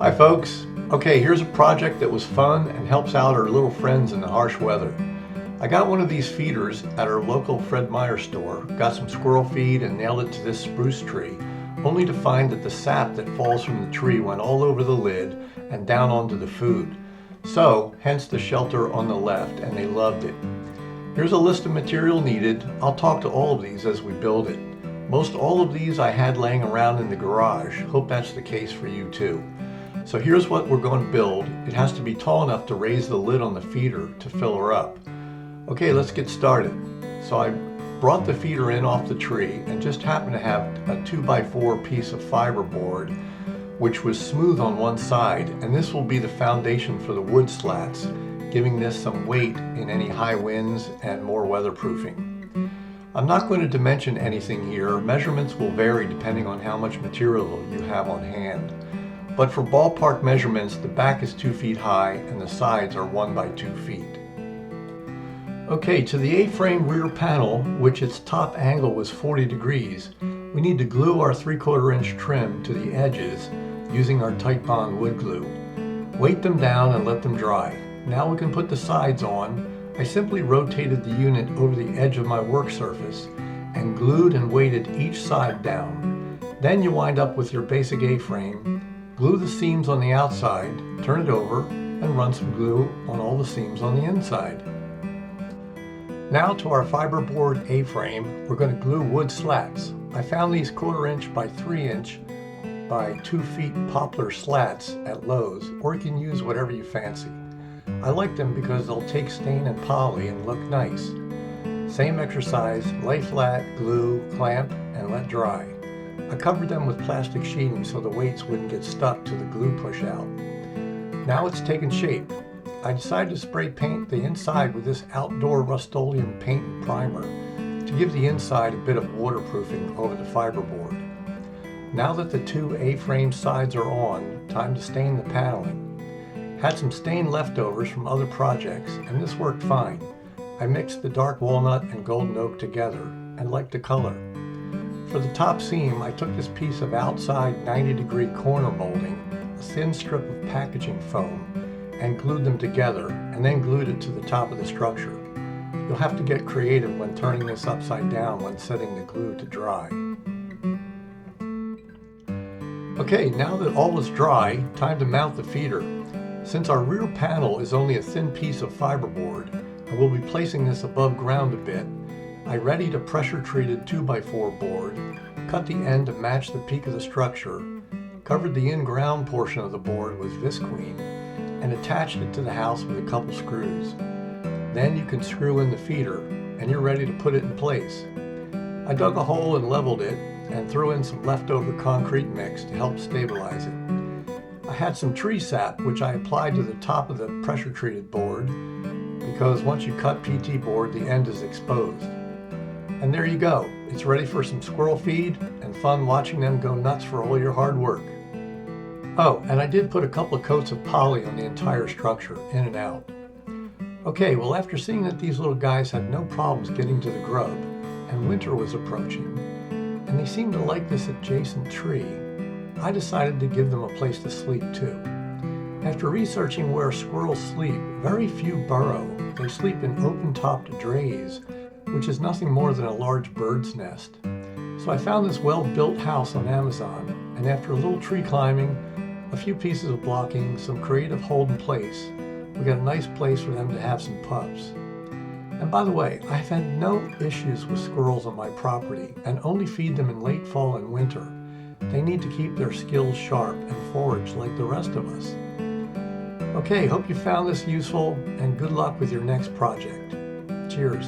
Hi folks. Okay, here's a project that was fun and helps out our little friends in the harsh weather. I got one of these feeders at our local Fred Meyer store, got some squirrel feed and nailed it to this spruce tree, only to find that the sap that falls from the tree went all over the lid and down onto the food. So, hence the shelter on the left, and they loved it. Here's a list of material needed. I'll talk to all of these as we build it. Most all of these I had laying around in the garage. Hope that's the case for you too. So here's what we're going to build. It has to be tall enough to raise the lid on the feeder to fill her up. Okay, let's get started. So I brought the feeder in off the tree and just happened to have a 2x4 piece of fiberboard, which was smooth on one side, and this will be the foundation for the wood slats, giving this some weight in any high winds and more weatherproofing. I'm not going to dimension anything here. Measurements will vary depending on how much material you have on hand. But for ballpark measurements, the back is 2 feet high and the sides are 1 by 2 feet. Okay, to the A-frame rear panel, which its top angle was 40 degrees, we need to glue our 3/4 inch trim to the edges using our tight bond wood glue. Weight them down and let them dry. Now we can put the sides on. I simply rotated the unit over the edge of my work surface and glued and weighted each side down. Then you wind up with your basic A-frame. Glue the seams on the outside, turn it over, and run some glue on all the seams on the inside. Now to our fiberboard A-frame, we're going to glue wood slats. I found these 1/4 inch by 3 inch by 2 feet poplar slats at Lowe's, or you can use whatever you fancy. I like them because they'll take stain and poly and look nice. Same exercise, lay flat, glue, clamp, and let dry. I covered them with plastic sheeting so the weights wouldn't get stuck to the glue push out. Now it's taken shape. I decided to spray paint the inside with this outdoor Rust-Oleum paint and primer to give the inside a bit of waterproofing over the fiberboard. Now that the 2 A-frame sides are on, time to stain the paneling. Had some stain leftovers from other projects, and this worked fine. I mixed the dark walnut and golden oak together and liked the color. For the top seam, I took this piece of outside 90-degree corner molding, a thin strip of packaging foam, and glued them together, and then glued it to the top of the structure. You'll have to get creative when turning this upside down when setting the glue to dry. Okay, now that all is dry, time to mount the feeder. Since our rear panel is only a thin piece of fiberboard, and we'll be placing this above ground a bit, I readied a pressure-treated 2x4 board, cut the end to match the peak of the structure, covered the in-ground portion of the board with visqueen, and attached it to the house with a couple screws. Then you can screw in the feeder, and you're ready to put it in place. I dug a hole and leveled it, and threw in some leftover concrete mix to help stabilize it. I had some tree sap, which I applied to the top of the pressure-treated board, because once you cut PT board, the end is exposed. And there you go. It's ready for some squirrel feed and fun watching them go nuts for all your hard work. Oh, and I did put a couple of coats of poly on the entire structure, in and out. Okay, well, after seeing that these little guys had no problems getting to the grub, and winter was approaching, and they seemed to like this adjacent tree, I decided to give them a place to sleep too. After researching where squirrels sleep, very few burrow. They sleep in open-topped drays, which is nothing more than a large bird's nest. So I found this well-built house on Amazon, and after a little tree climbing, a few pieces of blocking, some creative hold in place, we got a nice place for them to have some pups. And by the way, I've had no issues with squirrels on my property and only feed them in late fall and winter. They need to keep their skills sharp and forage like the rest of us. Okay, hope you found this useful, and good luck with your next project. Cheers.